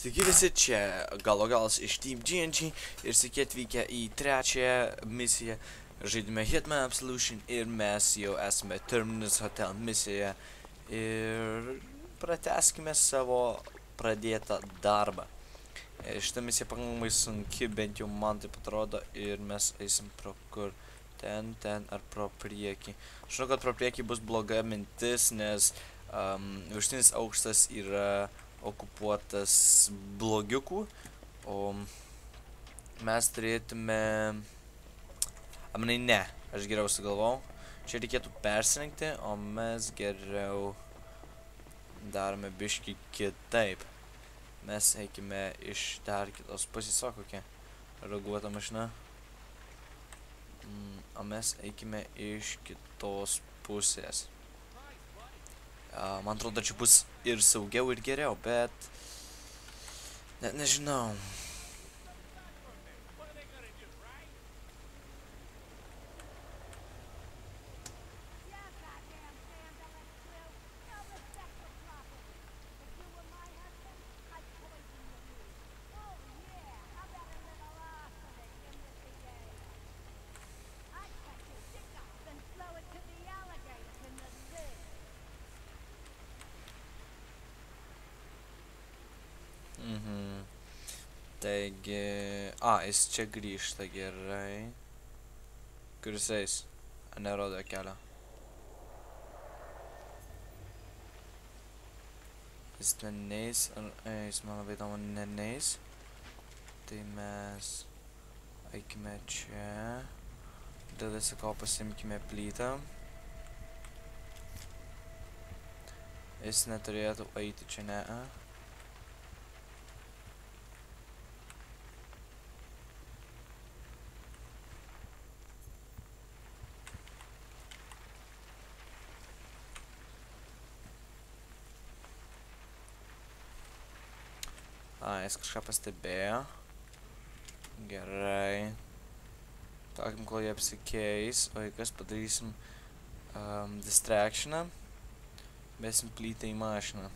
Sveiki visi, čia Galogalas iš Team GNG ir sveiki atvykę į trečiąją misiją žaidime Hitman Absolution ir mes jau esame Terminus Hotel misijoje ir pratęskime savo pradėtą darbą. Šita misija pakankamai sunki, bent jau man taip atrodo, ir mes eisim pro kur? Ten ar pro priekį. Žinau, kad pro priekį bus bloga mintis, nes viršutinis aukštas yra okupuotas blogiukų, o mes turėtume... ne, aš geriau sugalvau. Čia reikėtų persirengti, o mes geriau darome biškį kitaip. Mes eikime iš dar kitos pusės, o kokia raguota mašina. O mes eikime iš kitos pusės. Man atrodo, čia bus ir saugiau, ir geriau, bet... net nežinau. Taigi... jis čia grįžta, gerai. Kur jis eis? Nerodo kelio. Jis neneis, jis man labai įdomu neneis. Tai mes... eikime čia. Dėl visko pasimkime plytą. Jis neturėtų eiti čia, ne. Jis kažką pastebėjo. Gerai. Takim, kol jie apsikeis. O jei kas padarysim distractioną. Besim plytą į mašiną.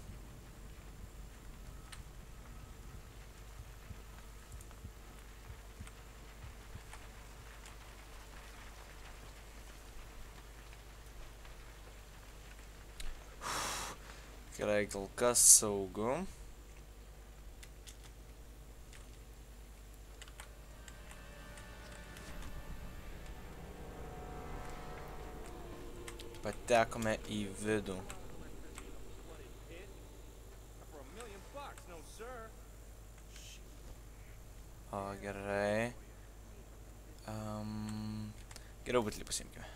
Gerai, kol kas saugu. Patekome į vidų. Gerai. Geriau butelį pasiimkime.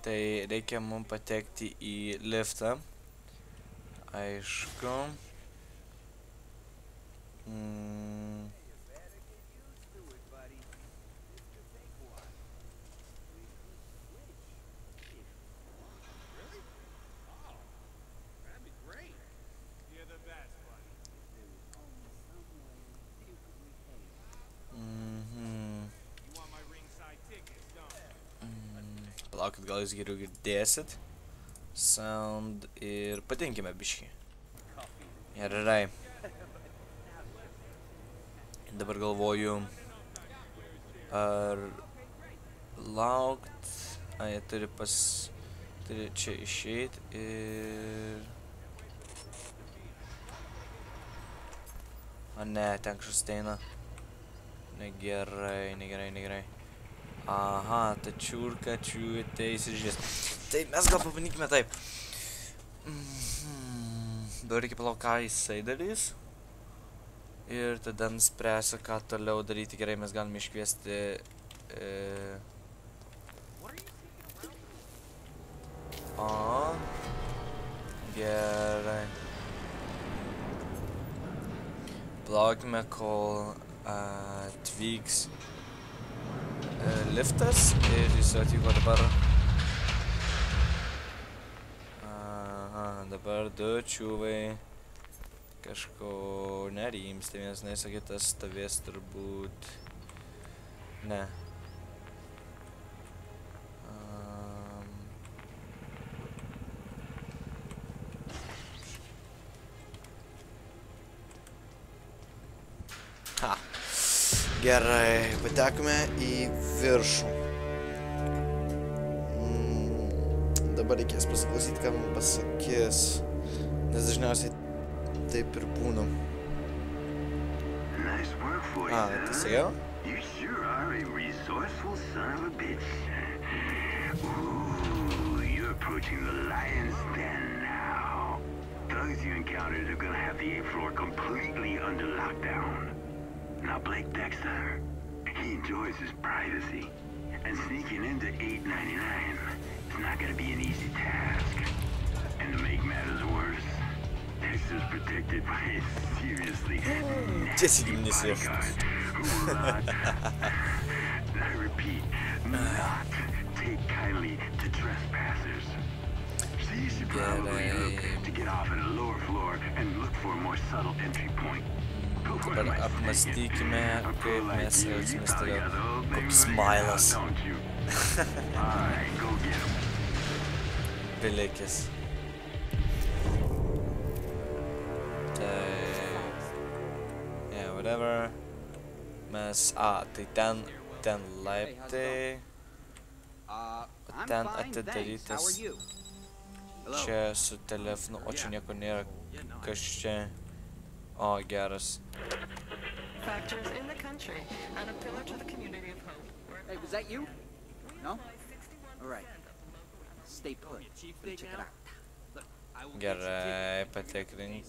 Tai reikia mums patekti į liftą. Aišku. Palaukit, gal jūs geriau girdėsit. Sound ir patinkime biškį. Gerai. Dabar galvoju, ar laukt. Jie turi čia išeit ir... ne, ten kažkas ateina. Negerai. Aha, ta čiurka ateis ir žies. Tai mes gal pabandykime taip. Dabar reikia palauk, ką jisai darys. Ir tada nuspręsiu, ką toliau daryti. Gerai, mes galime iškviesti... Gerai. Palaukime, kol atvyks liftas ir jis atvyko dabar. Dabar du čiūvai kažko nerimsta, vienas neis, o kitas stovės turbūt. Ne. Gerai, patekome į viršų. Dabar reikės pasiklausyti, ką man pasakys, nes dažniausiai taip ir būna. Tas jau? You sure are a resourceful son of a bitch. Ooh, you're approaching the lion's den now. Thugs you encountered are gonna have the 8th floor completely under lockdown. Now Blake Dexter, he enjoys his privacy, and sneaking into 899 is not gonna be an easy task. And to make matters worse, Dexter's protected by a seriously nasty bodyguard who will not, I repeat, not take kindly to trespassers. So you should probably look to get off at a lower floor and look for a more subtle entry point. Dabar apmastykime, kaip mes elgsimės toliau. Koks smailas. Belikis. Yeah, whatever. Mes, tai ten laiptai. Ten atidarytas. Čia su telefonu, o čia nieko nėra. Kas čia? O, geras. Factors in the country and a pillar to the community of hope. Hey, was that you? No? All right. Stay put. Check it out. Gerai, patikrink.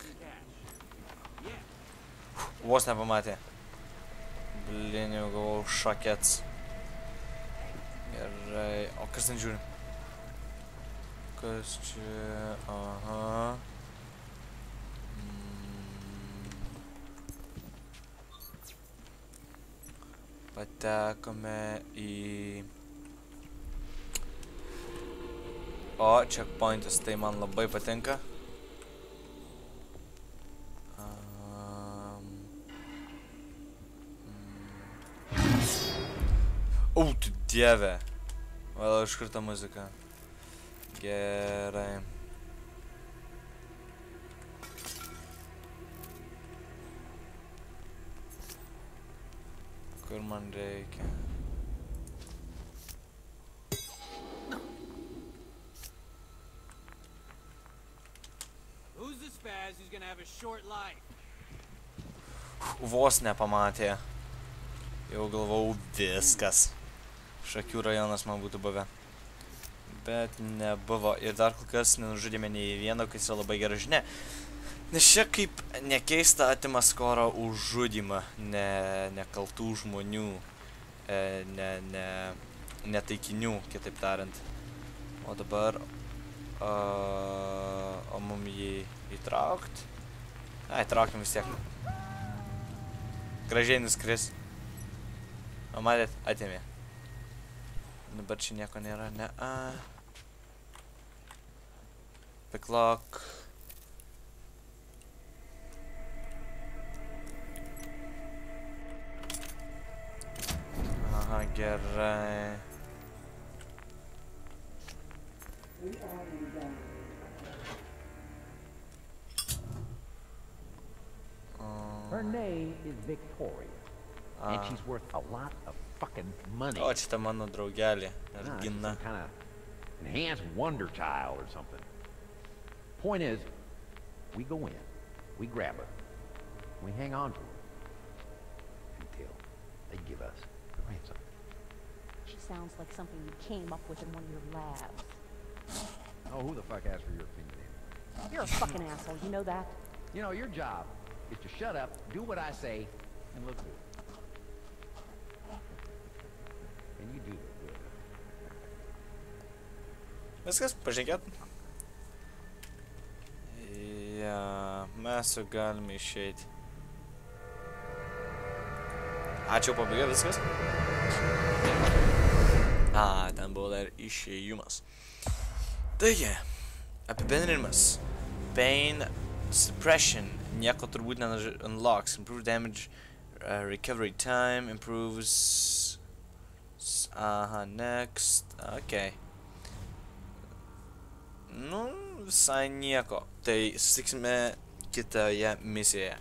Vos nepamatė. Blin, jau gavau šakets. Gerai, o kas ten žiūri? Kas čia? Aha. Patekome į... O, checkpointas, tai man labai patinka. O, tu dieve. Vėl iškrita muzika. Gerai. Kur man reikia? Who's the spaz who's gonna have a short life? Vos nepamatė. Jau galvau viskas. Šakių rajonas man būtų buvę. Bet nebuvo. Ir dar kol kas nenužudėme nei vieno, kas yra labai gera žinia. Nes čia kaip nekeista atima skorą už žudymą, nekaltų žmonių, netaikinių, kitaip tariant. O dabar, o mum jį įtraukt? Ai, traukim vis tiek. Gražiai nuskris. O matėt, atėmė. Dabar čia nieko nėra, Piklok. Aha, gerai. Her name is Victoria, and she's worth a lot of fucking money. O, čia ta mano draugelė, mergina. Some kind of enhanced wonder child or something. Point is, we go in, we grab her, we hang on to her until they give us the ransom. She sounds like something you came up with in one of your labs. Oh, who the fuck asked for your opinion anyway? You're a fucking asshole, you know that? You know, your job is to shut up, do what I say, and look good. And you do look good. Viskas, pažiūrėkit. Ja, mes jau galime išeiti. Ačiū, pabaiga, viskas. Ten buvo dar išėjimas. Taigi, apibendrinimas. Pain suppression. Nieko turbūt unlocks. Improve damage, recovery time, improves... Aha, next. Okay. Nu, visai nieko. Tai susitiksime kitoje misijoje.